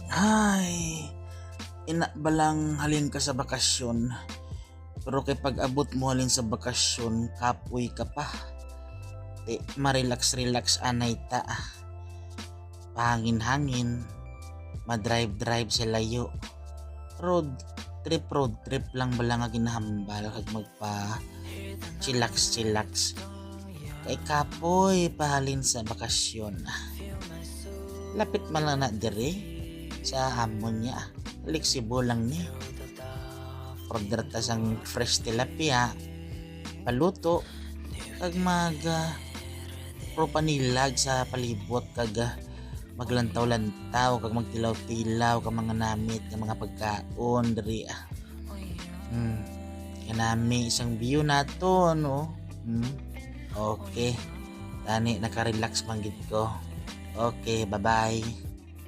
Ay, ina balang halin ka sa bakasyon. Pero kay pag-abot mo halin sa bakasyon, kapoy ka pa. Di ma-relax-relax anay ta. Pahangin-hangin, ma-drive-drive sa layo. Road trip lang bala nga ginahambal kag magpa chillax. Kay kapoy pahalin sa bakasyon. Lapit man lang na dire sa hamon niya. Flexible lang ni. Order ta sang fresh tilapia, paluto, kag propanilag sa palibot kag maglantaw-lantaw kag magtilaw-tilaw kag mga namit ng mga pagkaon diri. Kanami isang view nato no. Okay. Tani naka-relax man gid ko. Okay, bye-bye.